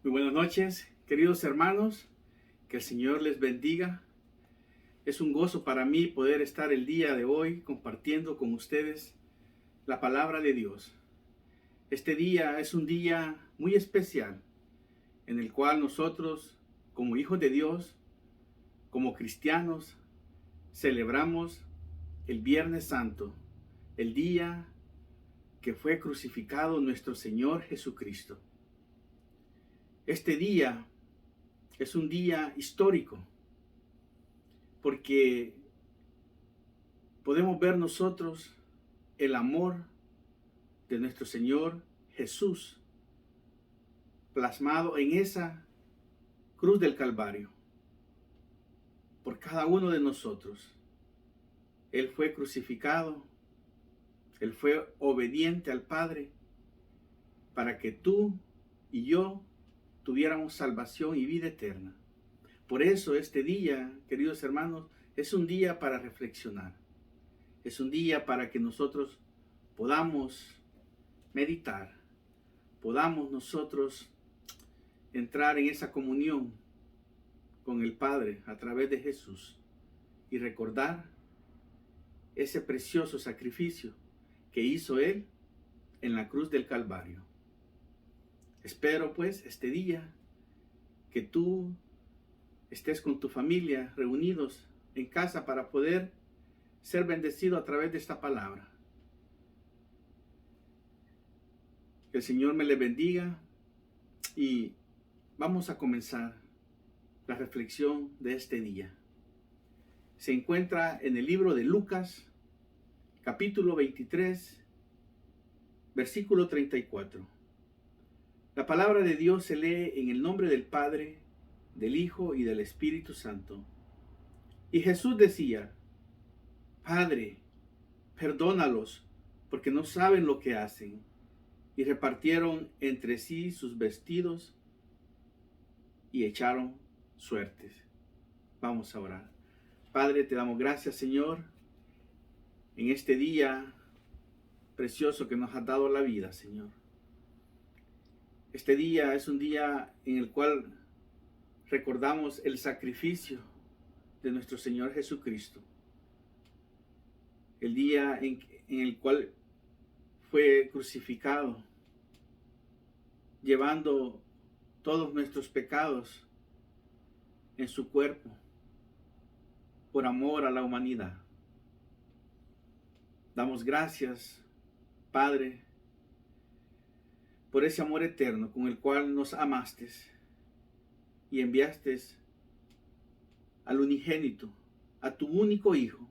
Muy buenas noches, queridos hermanos, que el Señor les bendiga. Es un gozo para mí poder estar el día de hoy compartiendo con ustedes la palabra de Dios. Este día es un día muy especial en el cual nosotros, como hijos de Dios, como cristianos, celebramos el Viernes Santo, el día que fue crucificado nuestro Señor Jesucristo. Este día es un día histórico porque podemos ver nosotros el amor de nuestro Señor Jesús plasmado en esa cruz del Calvario por cada uno de nosotros. Él fue crucificado, Él fue obediente al Padre para que tú y yo tuviéramos salvación y vida eterna. Por eso este día, queridos hermanos, es un día para reflexionar. Es un día para que nosotros podamos meditar, podamos nosotros entrar en esa comunión con el Padre a través de Jesús y recordar ese precioso sacrificio que hizo Él en la cruz del Calvario. Espero pues este día que tú estés con tu familia reunidos en casa para poder ser bendecido a través de esta palabra. Que el Señor me le bendiga y vamos a comenzar la reflexión de este día. Se encuentra en el libro de Lucas, capítulo 23, versículo 34. La palabra de Dios se lee en el nombre del Padre, del Hijo y del Espíritu Santo. Y Jesús decía: Padre, perdónalos, porque no saben lo que hacen. Y repartieron entre sí sus vestidos y echaron suertes. Vamos a orar. Padre, te damos gracias, Señor, en este día precioso que nos has dado la vida, Señor. Este día es un día en el cual recordamos el sacrificio de nuestro Señor Jesucristo. El día en el cual fue crucificado, llevando todos nuestros pecados en su cuerpo, por amor a la humanidad. Damos gracias, Padre, por ese amor eterno con el cual nos amaste y enviaste al unigénito, a tu único Hijo,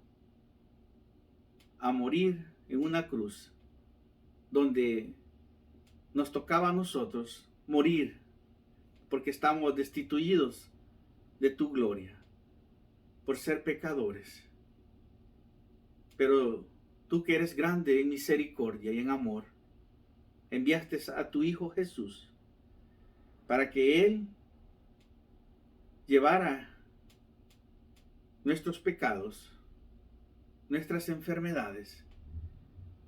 a morir en una cruz, donde nos tocaba a nosotros morir, porque estamos destituidos de tu gloria, por ser pecadores. Pero tú, que eres grande en misericordia y en amor, enviaste a tu Hijo Jesús para que Él llevara nuestros pecados, nuestras enfermedades,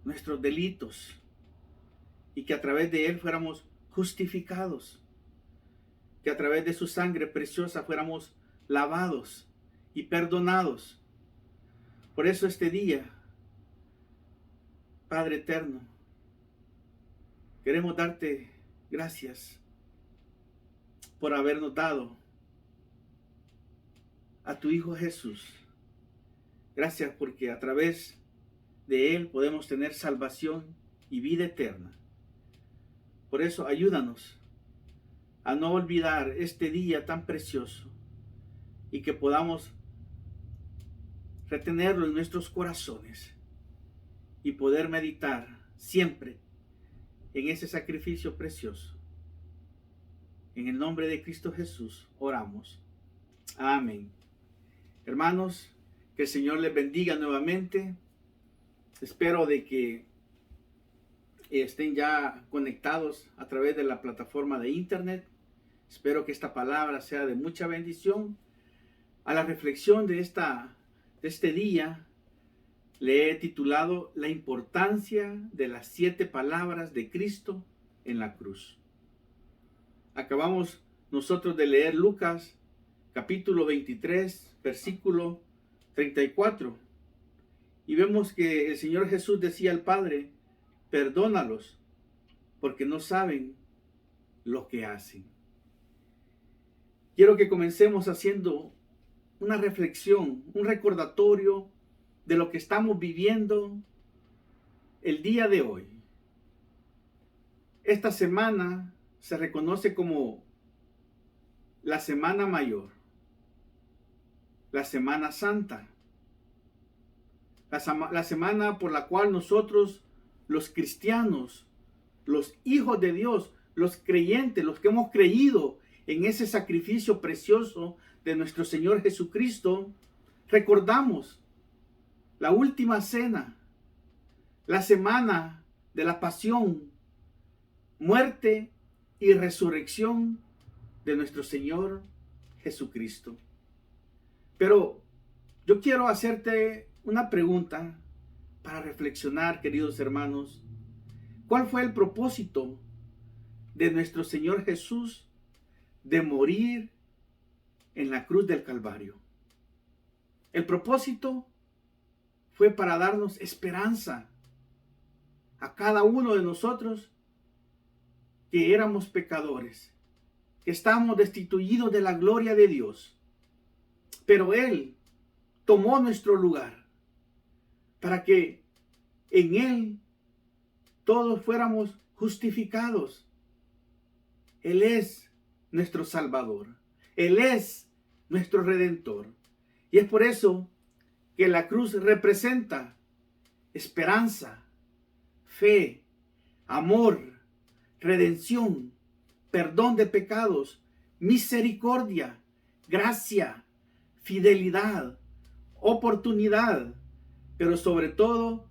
nuestros delitos, y que a través de Él fuéramos justificados, que a través de su sangre preciosa fuéramos lavados y perdonados. Por eso este día, Padre eterno, queremos darte gracias por habernos dado a tu Hijo Jesús. Gracias porque a través de Él podemos tener salvación y vida eterna. Por eso ayúdanos a no olvidar este día tan precioso y que podamos retenerlo en nuestros corazones y poder meditar siempre en ese sacrificio precioso. En el nombre de Cristo Jesús oramos. Amén. Hermanos, que el Señor les bendiga nuevamente. Espero de que estén ya conectados a través de la plataforma de internet. Espero que esta palabra sea de mucha bendición. A la reflexión de este día le he titulado La importancia de las 7 palabras de Cristo en la cruz. acabamos nosotros de leer Lucas capítulo 23, versículo 34. Y vemos que el Señor Jesús decía al Padre, perdónalos, porque no saben lo que hacen. Quiero que comencemos haciendo una reflexión, un recordatorio de lo que estamos viviendo el día de hoy. Esta semana se reconoce como la Semana Mayor, la Semana Santa, la semana por la cual nosotros, los cristianos, los hijos de Dios, los creyentes, los que hemos creído en ese sacrificio precioso de nuestro Señor Jesucristo, recordamos la última cena, la semana de la pasión, muerte y resurrección de nuestro Señor Jesucristo. Pero yo quiero hacerte una pregunta para reflexionar, queridos hermanos. ¿Cuál fue el propósito de nuestro Señor Jesús de morir en la cruz del Calvario? El propósito fue para darnos esperanza a cada uno de nosotros que éramos pecadores, que estábamos destituidos de la gloria de Dios. Pero Él tomó nuestro lugar para que en Él todos fuéramos justificados. Él es nuestro Salvador. Él es nuestro Redentor. Y es por eso que la cruz representa esperanza, fe, amor, redención, perdón de pecados, misericordia, gracia, fidelidad, oportunidad. Pero sobre todo,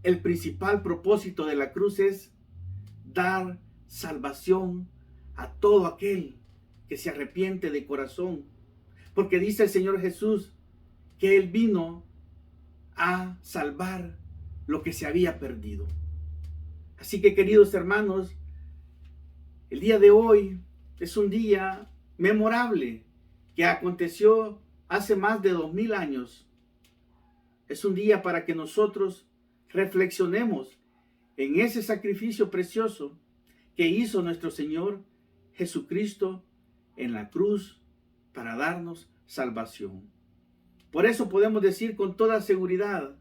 el principal propósito de la cruz es dar salvación a todo aquel que se arrepiente de corazón. Porque dice el Señor Jesús que Él vino a salvar lo que se había perdido. Así que, queridos hermanos, el día de hoy es un día memorable que aconteció hace más de 2000 años. Es un día para que nosotros reflexionemos en ese sacrificio precioso que hizo nuestro Señor Jesucristo en la cruz para darnos salvación. Por eso podemos decir con toda seguridad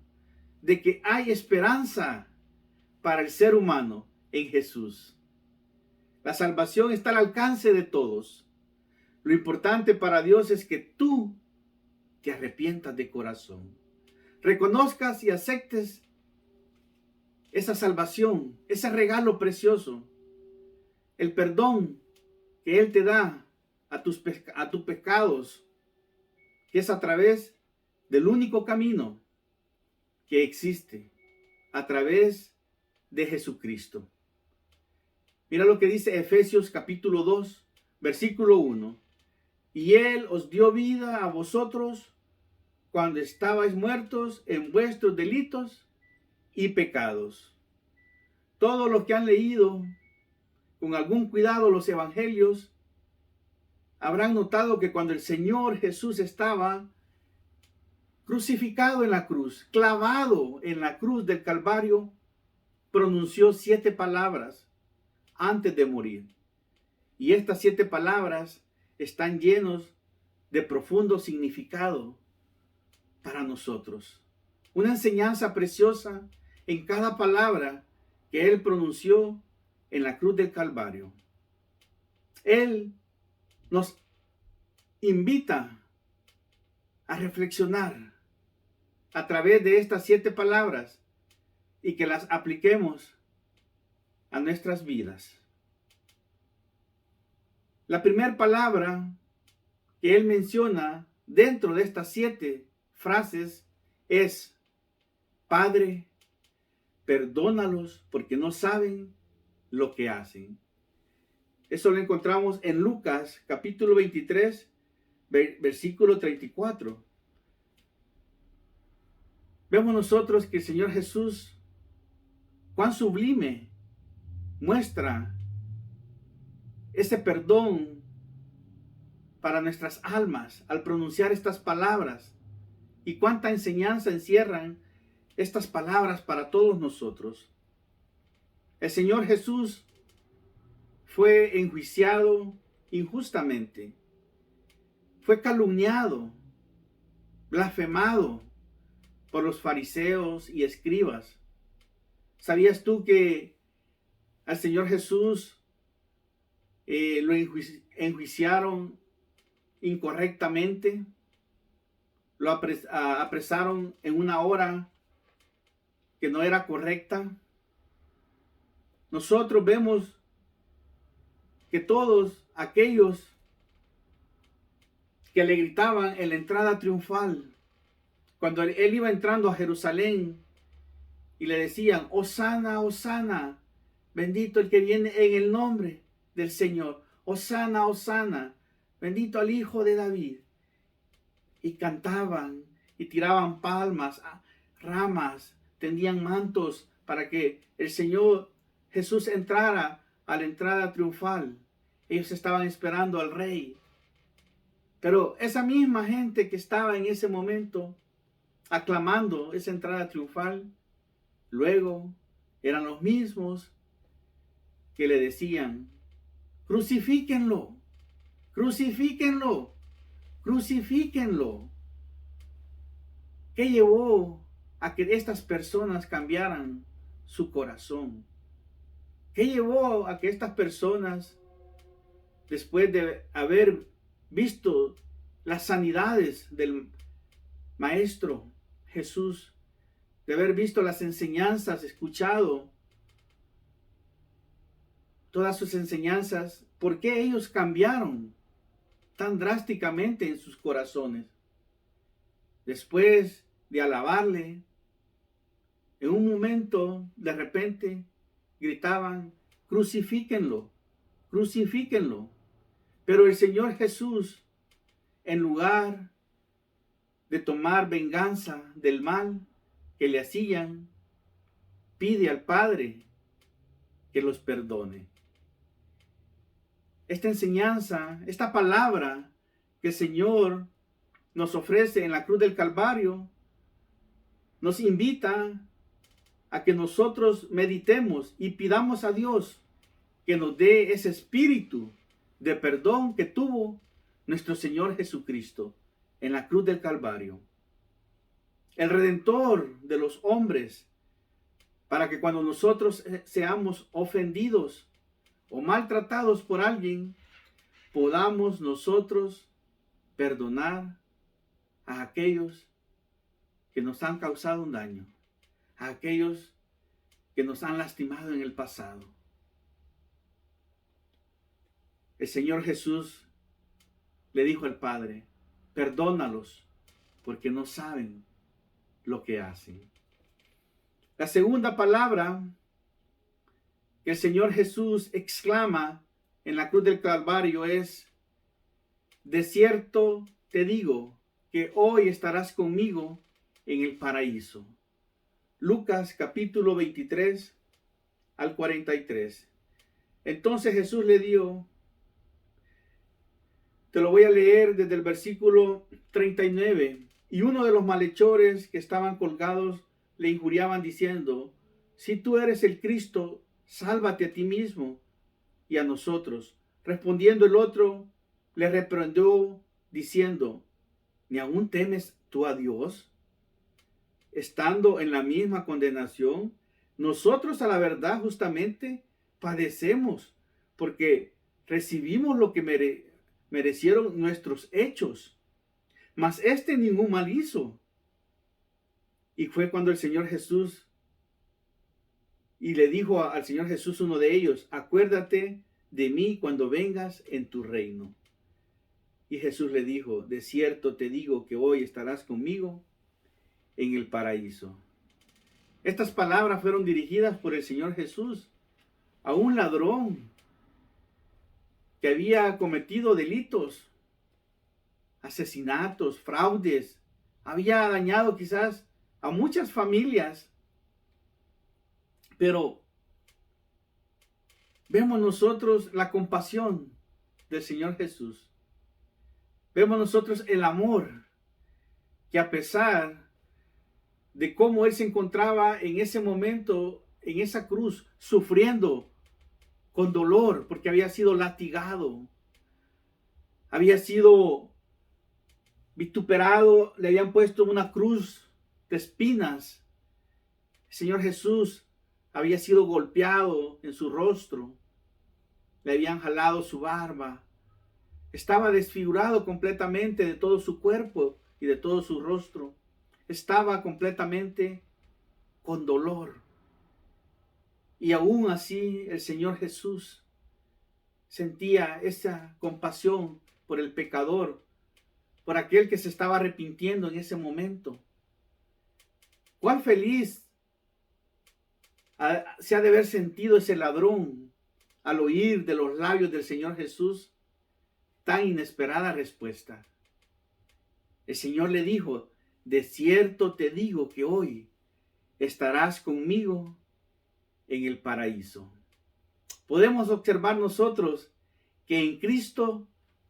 de que hay esperanza para el ser humano en Jesús. La salvación está al alcance de todos. Lo importante para Dios es que tú te arrepientas de corazón, reconozcas y aceptes esa salvación, ese regalo precioso, el perdón que Él te da a tus pecados, que es a través del único camino que existe, a través de Jesucristo. Mira lo que dice Efesios capítulo 2, versículo 1. Y Él os dio vida a vosotros cuando estabais muertos en vuestros delitos y pecados. Todos los que han leído con algún cuidado los evangelios habrán notado que cuando el Señor Jesús estaba crucificado en la cruz, clavado en la cruz del Calvario, pronunció 7 palabras antes de morir. Y estas 7 palabras están llenos de profundo significado para nosotros. Una enseñanza preciosa en cada palabra que Él pronunció en la cruz del Calvario. Él nos invita a reflexionar a través de estas 7 palabras y que las apliquemos a nuestras vidas. La primera palabra que Él menciona dentro de estas 7 frases es: Padre, perdónalos porque no saben lo que hacen. Eso lo encontramos en Lucas capítulo 23, versículo 34. Vemos nosotros que el Señor, cuán sublime muestra ese perdón para nuestras almas al pronunciar estas palabras. Y cuánta enseñanza encierran estas palabras para todos nosotros. El Señor Jesús fue enjuiciado injustamente. Fue calumniado, blasfemado por los fariseos y escribas. ¿Sabías tú que al Señor Jesús lo enjuiciaron incorrectamente? Lo apresaron en una hora que no era correcta. Nosotros vemos que todos aquellos que le gritaban en la entrada triunfal, cuando él iba entrando a Jerusalén y le decían, Hosana, Hosana, bendito el que viene en el nombre del Señor, Hosana, Hosana, bendito al Hijo de David. Y cantaban y tiraban palmas, ramas, tendían mantos para que el Señor Jesús entrara a la entrada triunfal. Ellos estaban esperando al Rey. Pero esa misma gente que estaba en ese momento aclamando esa entrada triunfal, luego eran los mismos que le decían, crucifíquenlo, crucifíquenlo, crucifíquenlo. ¿Qué llevó a que estas personas cambiaran su corazón? ¿Qué llevó a que estas personas, después de haber visto las sanidades del Maestro Jesús, de haber visto las enseñanzas, escuchado todas sus enseñanzas, por qué ellos cambiaron tan drásticamente en sus corazones? Después de alabarle, en un momento, de repente, gritaban, crucifíquenlo, crucifíquenlo. Pero el Señor Jesús, en lugar de tomar venganza del mal que le hacían, pide al Padre que los perdone. Esta enseñanza, esta palabra que el Señor nos ofrece en la cruz del Calvario, nos invita a que nosotros meditemos y pidamos a Dios que nos dé ese espíritu de perdón que tuvo nuestro Señor Jesucristo en la cruz del Calvario. El Redentor de los hombres, para que cuando nosotros seamos ofendidos o maltratados por alguien, podamos nosotros perdonar a aquellos que nos han causado un daño, a aquellos que nos han lastimado en el pasado. El Señor Jesús le dijo al Padre, perdónalos porque no saben lo que hacen. La segunda palabra que el Señor Jesús exclama en la cruz del Calvario es, de cierto te digo que hoy estarás conmigo en el paraíso. Lucas capítulo 23 al 43. Entonces Jesús le dio, te lo voy a leer desde el versículo 39. Y uno de los malhechores que estaban colgados le injuriaban diciendo, si tú eres el Cristo, sálvate a ti mismo y a nosotros. Respondiendo el otro, le reprendió diciendo, ¿ni aún temes tú a Dios? Estando en la misma condenación, nosotros a la verdad justamente padecemos, porque recibimos lo que merecieron nuestros hechos, mas este ningún mal hizo. Y fue cuando el Señor Jesús, y le dijo al Señor Jesús uno de ellos, acuérdate de mí cuando vengas en tu reino. Y Jesús le dijo, de cierto te digo que hoy estarás conmigo en el paraíso. Estas palabras fueron dirigidas por el Señor Jesús a un ladrón que había cometido delitos, asesinatos, fraudes, había dañado quizás a muchas familias, pero vemos nosotros la compasión del Señor Jesús. Vemos nosotros el amor que, a pesar de cómo Él se encontraba en ese momento, en esa cruz, sufriendo con dolor, porque había sido latigado, había sido vituperado, le habían puesto una cruz de espinas. El Señor Jesús había sido golpeado en su rostro, le habían jalado su barba, estaba desfigurado completamente de todo su cuerpo y de todo su rostro. Estaba completamente con dolor. Y aún así el Señor Jesús sentía esa compasión por el pecador, por aquel que se estaba arrepintiendo en ese momento. Cuán feliz se ha de haber sentido ese ladrón al oír de los labios del Señor Jesús tan inesperada respuesta. El Señor le dijo: de cierto te digo que hoy estarás conmigo en el paraíso. Podemos observar nosotros que en Cristo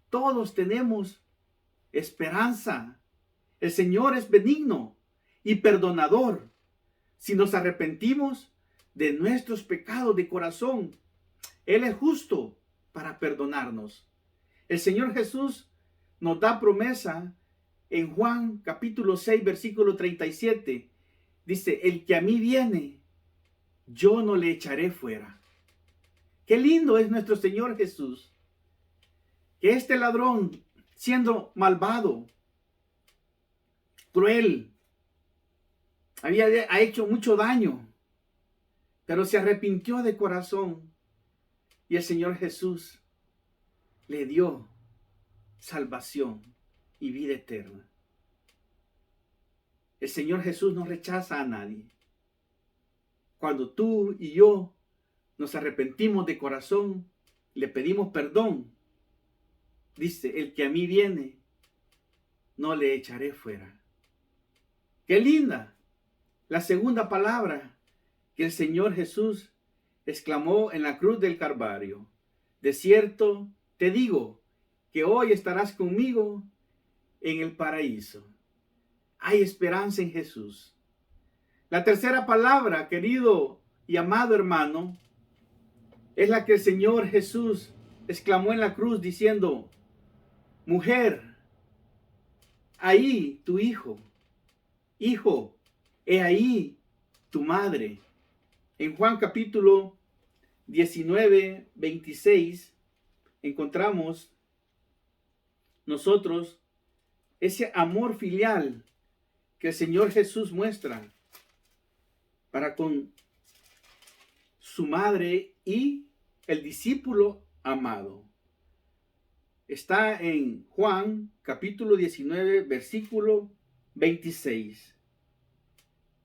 todos tenemos esperanza. El Señor es benigno y perdonador. Si nos arrepentimos de nuestros pecados de corazón, Él es justo para perdonarnos. El Señor Jesús nos da promesa en Juan capítulo 6, versículo 37. Dice: el que a mí viene, yo no le echaré fuera. Qué lindo es nuestro Señor Jesús. Que este ladrón, siendo malvado, cruel, ha hecho mucho daño, pero se arrepintió de corazón. Y el Señor Jesús le dio salvación y vida eterna. El Señor Jesús no rechaza a nadie. Cuando tú y yo nos arrepentimos de corazón, le pedimos perdón, dice: el que a mí viene, no le echaré fuera. ¡Qué linda! La segunda palabra que el Señor Jesús exclamó en la cruz del Calvario: de cierto te digo que hoy estarás conmigo en el paraíso. Hay esperanza en Jesús. La tercera palabra, querido y amado hermano, es la que el Señor Jesús exclamó en la cruz diciendo: mujer, ahí tu hijo. Hijo, he ahí tu madre. En Juan capítulo 19, 26, encontramos nosotros ese amor filial que el Señor Jesús muestra para con su madre y el discípulo amado. Está en Juan capítulo 19, versículo 26.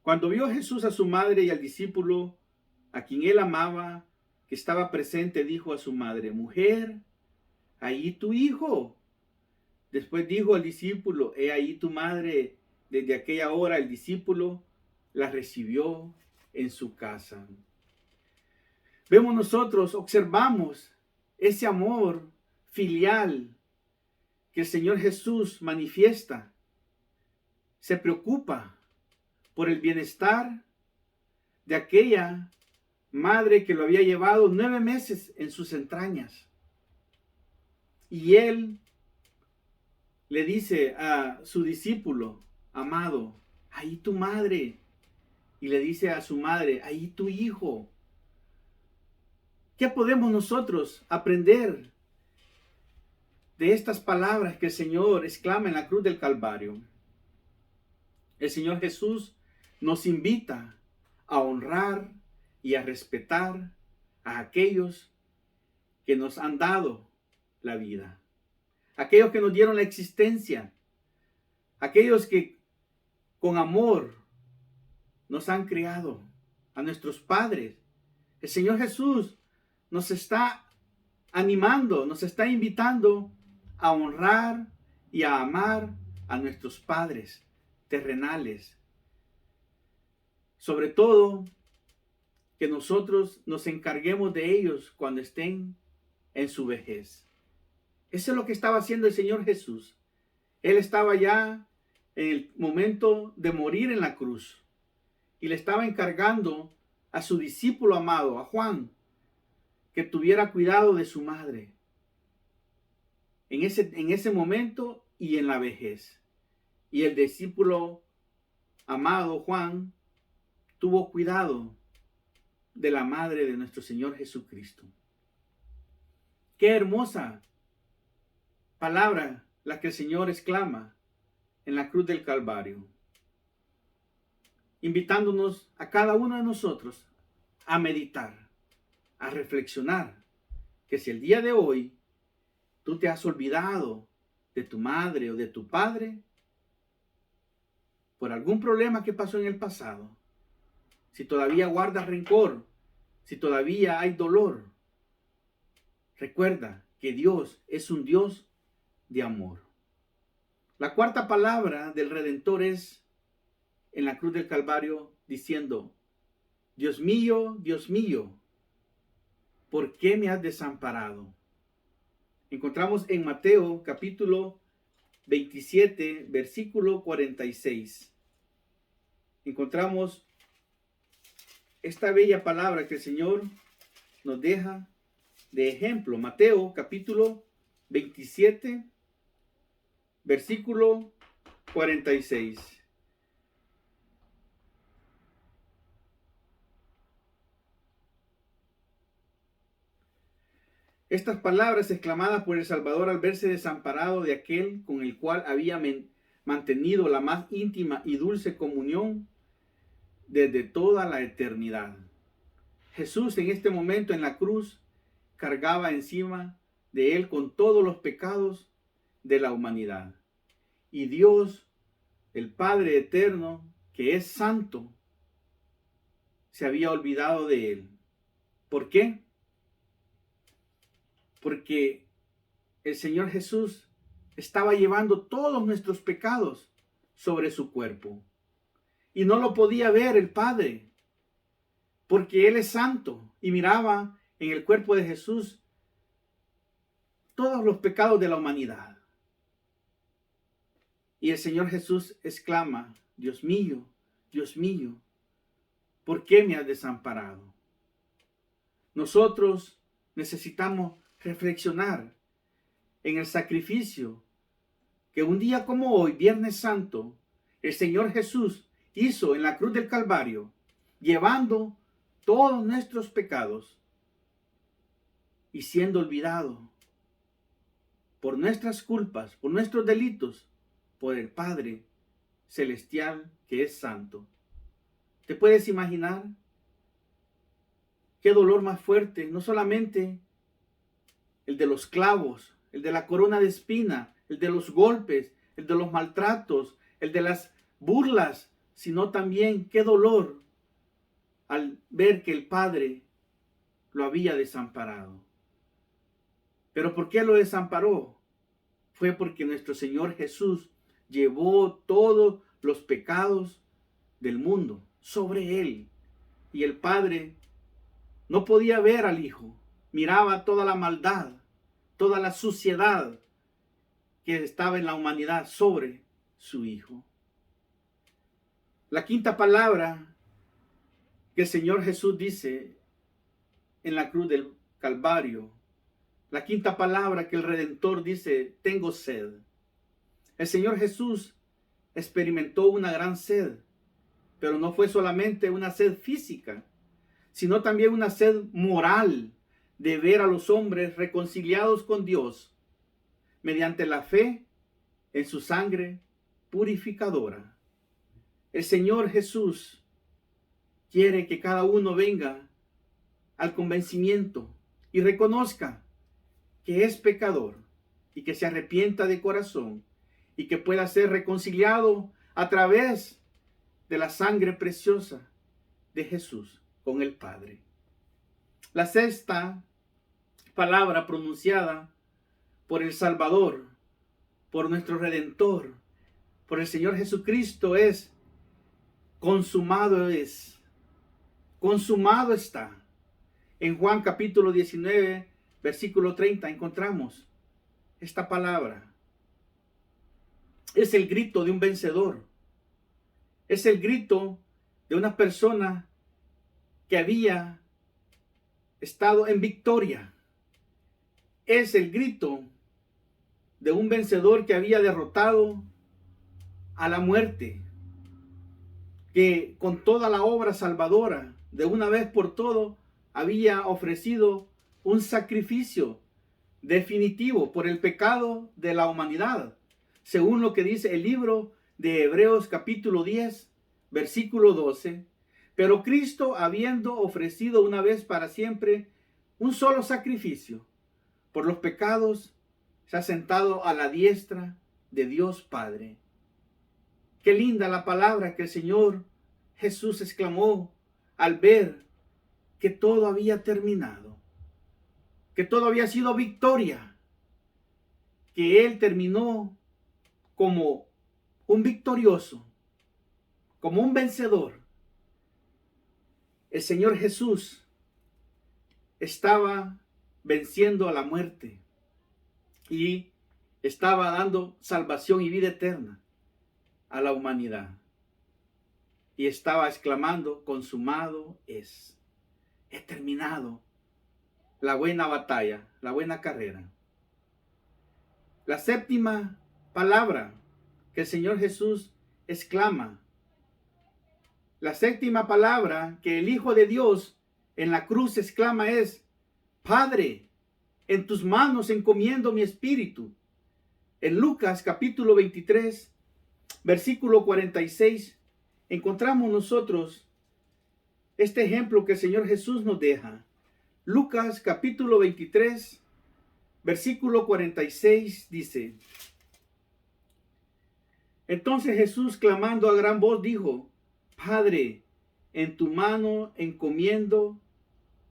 Cuando vio Jesús a su madre y al discípulo a quien él amaba, que estaba presente, dijo a su madre: mujer, ahí tu hijo. Después dijo al discípulo: he ahí tu madre. Desde aquella hora el discípulo la recibió en su casa. Vemos nosotros, observamos ese amor filial que el Señor Jesús manifiesta. Se preocupa por el bienestar de aquella madre que lo había llevado 9 meses en sus entrañas. Y él le dice a su discípulo amado: ahí tu madre. Y le dice a su madre: ahí tu hijo. ¿Qué podemos nosotros aprender de estas palabras que el Señor exclama en la cruz del Calvario? El Señor Jesús nos invita a honrar y a respetar a aquellos que nos han dado la vida, aquellos que nos dieron la existencia, aquellos que con amor nos han criado, a nuestros padres. El Señor Jesús nos está animando, nos está invitando a honrar y a amar a nuestros padres terrenales. Sobre todo que nosotros nos encarguemos de ellos cuando estén en su vejez. Eso es lo que estaba haciendo el Señor Jesús. Él estaba ya en el momento de morir en la cruz y le estaba encargando a su discípulo amado, a Juan, que tuviera cuidado de su madre en ese momento y en la vejez. Y el discípulo amado Juan tuvo cuidado de la madre de nuestro Señor Jesucristo. Qué hermosa palabra la que el Señor exclama en la cruz del Calvario, invitándonos a cada uno de nosotros a meditar, a reflexionar, que si el día de hoy tú te has olvidado de tu madre o de tu padre por algún problema que pasó en el pasado, si todavía guardas rencor, si todavía hay dolor, recuerda que Dios es un Dios de amor. La cuarta palabra del Redentor es en la cruz del Calvario diciendo: Dios mío, ¿por qué me has desamparado? Encontramos en Mateo capítulo 27, versículo 46. Encontramos esta bella palabra que el Señor nos deja de ejemplo. Mateo capítulo 27, versículo 46. Estas palabras exclamadas por el Salvador al verse desamparado de aquel con el cual había mantenido la más íntima y dulce comunión desde toda la eternidad. Jesús en este momento en la cruz cargaba encima de él con todos los pecados de la humanidad. Y Dios, el Padre eterno, que es santo, se había olvidado de él. ¿Por qué? Porque el Señor Jesús estaba llevando todos nuestros pecados sobre su cuerpo. Y no lo podía ver el Padre, porque Él es santo y miraba en el cuerpo de Jesús todos los pecados de la humanidad. Y el Señor Jesús exclama: Dios mío, ¿por qué me has desamparado? Nosotros necesitamos reflexionar en el sacrificio que un día como hoy, Viernes Santo, el Señor Jesús hizo en la cruz del Calvario, llevando todos nuestros pecados y siendo olvidado por nuestras culpas, por nuestros delitos, por el Padre Celestial que es santo. ¿Te puedes imaginar qué dolor más fuerte? No solamente el de los clavos, el de la corona de espina, el de los golpes, el de los maltratos, el de las burlas, sino también qué dolor al ver que el Padre lo había desamparado. ¿Pero por qué lo desamparó? Fue porque nuestro Señor Jesús llevó todos los pecados del mundo sobre él. Y el Padre no podía ver al Hijo. Miraba toda la maldad, toda la suciedad que estaba en la humanidad sobre su Hijo. La quinta palabra que el Señor Jesús dice en la cruz del Calvario, la quinta palabra que el Redentor dice: tengo sed. El Señor Jesús experimentó una gran sed, pero no fue solamente una sed física, sino también una sed moral de ver a los hombres reconciliados con Dios mediante la fe en su sangre purificadora. El Señor Jesús quiere que cada uno venga al convencimiento y reconozca que es pecador y que se arrepienta de corazón y que pueda ser reconciliado a través de la sangre preciosa de Jesús con el Padre. La sexta palabra pronunciada por el Salvador, por nuestro Redentor, por el Señor Jesucristo es: consumado es. consumado está. En Juan capítulo 19, versículo 30 encontramos esta palabra. Es el grito de un vencedor. Es el grito de una persona que había estado en victoria. Es el grito de un vencedor que había derrotado a la muerte, que con toda la obra salvadora, de una vez por todo, había ofrecido un sacrificio definitivo por el pecado de la humanidad, según lo que dice el libro de Hebreos capítulo 10, versículo 12. Pero Cristo, habiendo ofrecido una vez para siempre un solo sacrificio por los pecados, se ha sentado a la diestra de Dios Padre. Qué linda la palabra que el Señor Jesús exclamó al ver que todo había terminado, que todo había sido victoria, que Él terminó como un victorioso, como un vencedor. El Señor Jesús estaba venciendo a la muerte y estaba dando salvación y vida eterna a la humanidad. Y estaba exclamando, consumado es. He terminado la buena batalla, la buena carrera. La séptima palabra que el Señor Jesús exclama, la séptima palabra que el Hijo de Dios en la cruz exclama es: Padre, en tus manos encomiendo mi espíritu. En Lucas capítulo 23, versículo 46, encontramos nosotros este ejemplo que el Señor Jesús nos deja. Lucas capítulo 23, versículo 46 dice: Entonces Jesús, clamando a gran voz, dijo: Padre, en tu mano encomiendo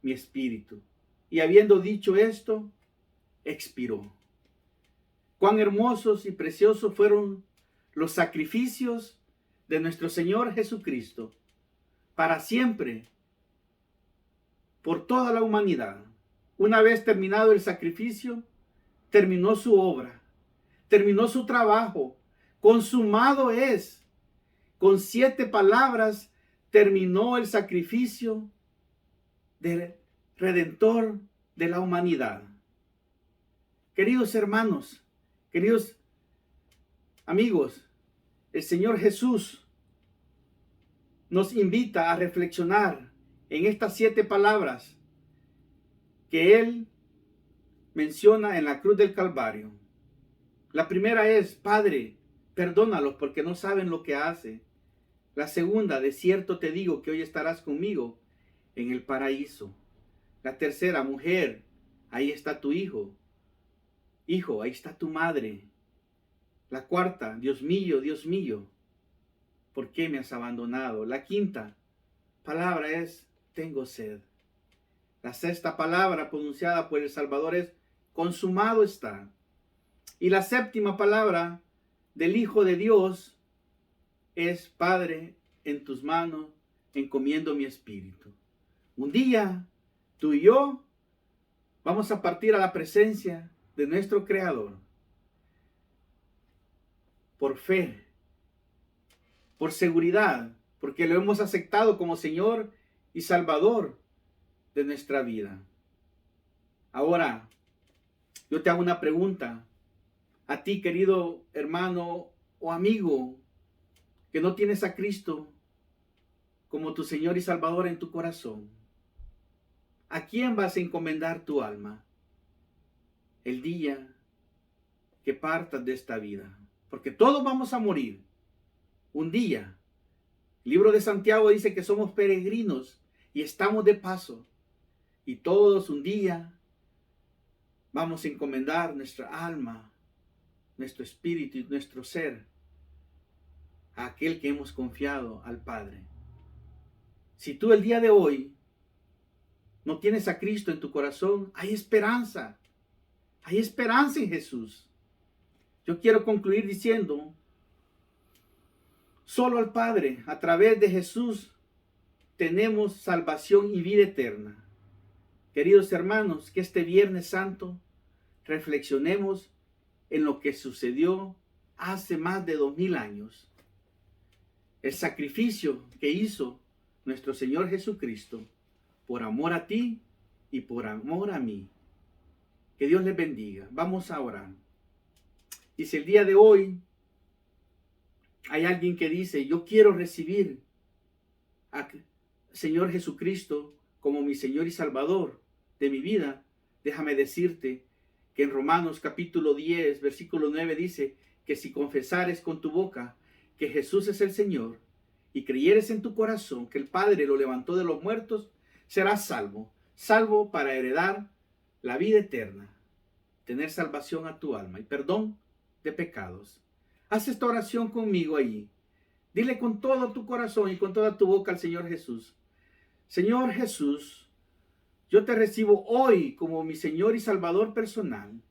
mi espíritu. Y habiendo dicho esto, expiró. Cuán hermosos y preciosos fueron los sacrificios de nuestro Señor Jesucristo para siempre, por toda la humanidad. Una vez terminado el sacrificio, terminó su obra, terminó su trabajo. Consumado es. Con 7 palabras terminó el sacrificio del Redentor de la humanidad. Queridos hermanos, queridos amigos, el Señor Jesús nos invita a reflexionar en estas 7 palabras que Él menciona en la cruz del Calvario. La primera es: Padre, perdónalos porque no saben lo que hacen. La segunda: de cierto te digo que hoy estarás conmigo en el paraíso. La tercera: mujer, ahí está tu hijo. Hijo, ahí está tu madre. La cuarta: Dios mío, ¿por qué me has abandonado? La quinta palabra es: tengo sed. La sexta palabra pronunciada por el Salvador es: consumado está. Y la séptima palabra del Hijo de Dios es: Padre, en tus manos encomiendo mi espíritu. Un día, tú y yo vamos a partir a la presencia de nuestro Creador. Por fe, por seguridad, porque lo hemos aceptado como Señor y Salvador de nuestra vida. Ahora, yo te hago una pregunta. A ti, querido hermano o amigo, que no tienes a Cristo como tu Señor y Salvador en tu corazón, ¿a quién vas a encomendar tu alma el día que partas de esta vida? Porque todos vamos a morir un día. El libro de Santiago dice que somos peregrinos y estamos de paso. Y todos un día vamos a encomendar nuestra alma, nuestro espíritu y nuestro ser a aquel que hemos confiado, al Padre. Si tú el día de hoy no tienes a Cristo en tu corazón, hay esperanza. Hay esperanza en Jesús. Yo quiero concluir diciendo: solo al Padre, a través de Jesús, tenemos salvación y vida eterna. Queridos hermanos, que este Viernes Santo reflexionemos en lo que sucedió hace más de 2000 años. El sacrificio que hizo nuestro Señor Jesucristo por amor a ti y por amor a mí. Que Dios les bendiga. Vamos a orar. Y si el día de hoy hay alguien que dice, yo quiero recibir al Señor Jesucristo como mi Señor y Salvador de mi vida, déjame decirte que en Romanos capítulo 10, versículo 9 dice que si confesares con tu boca que Jesús es el Señor y creyeres en tu corazón que el Padre lo levantó de los muertos, serás salvo, salvo para heredar la vida eterna, tener salvación a tu alma y perdón de pecados. Haz esta oración conmigo allí. Dile con todo tu corazón y con toda tu boca al Señor Jesús. Señor Jesús, yo te recibo hoy como mi Señor y Salvador personal.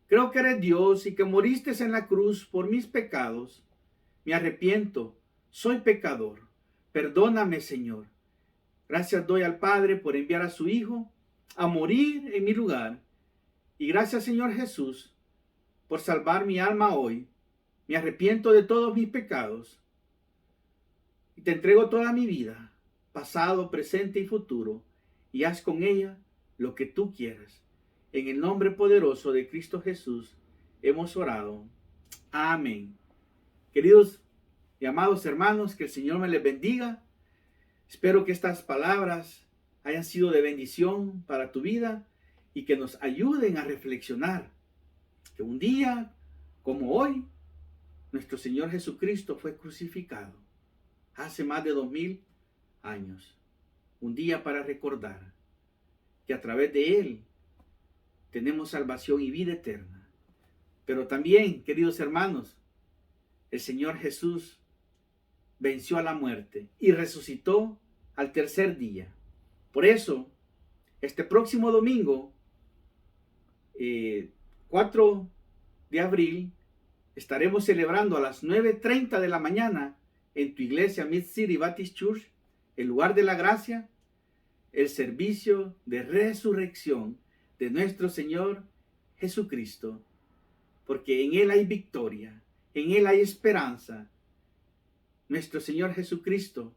Creo que eres Dios y que moriste en la cruz por mis pecados. Me arrepiento, soy pecador. Perdóname, Señor. Gracias doy al Padre por enviar a su Hijo a morir en mi lugar. Y gracias, Señor Jesús, por salvar mi alma hoy. Me arrepiento de todos mis pecados. Y te entrego toda mi vida, pasado, presente y futuro, y haz con ella lo que tú quieras. En el nombre poderoso de Cristo Jesús hemos orado. Amén. Queridos y amados hermanos, que el Señor me les bendiga. Espero que estas palabras hayan sido de bendición para tu vida y que nos ayuden a reflexionar que un día como hoy, nuestro Señor Jesucristo fue crucificado hace más de 2000 años. Un día para recordar que a través de Él tenemos salvación y vida eterna. Pero también, queridos hermanos, el Señor Jesús venció a la muerte y resucitó al tercer día. Por eso, este próximo domingo, 4 de abril, estaremos celebrando a las 9:30 de la mañana en tu iglesia Mid City Baptist Church, el lugar de la gracia, el servicio de resurrección de nuestro Señor Jesucristo, porque en Él hay victoria, en Él hay esperanza. Nuestro Señor Jesucristo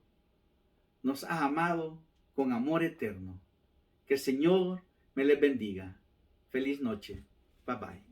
nos ha amado con amor eterno. Que el Señor me les bendiga. Feliz noche. Bye bye.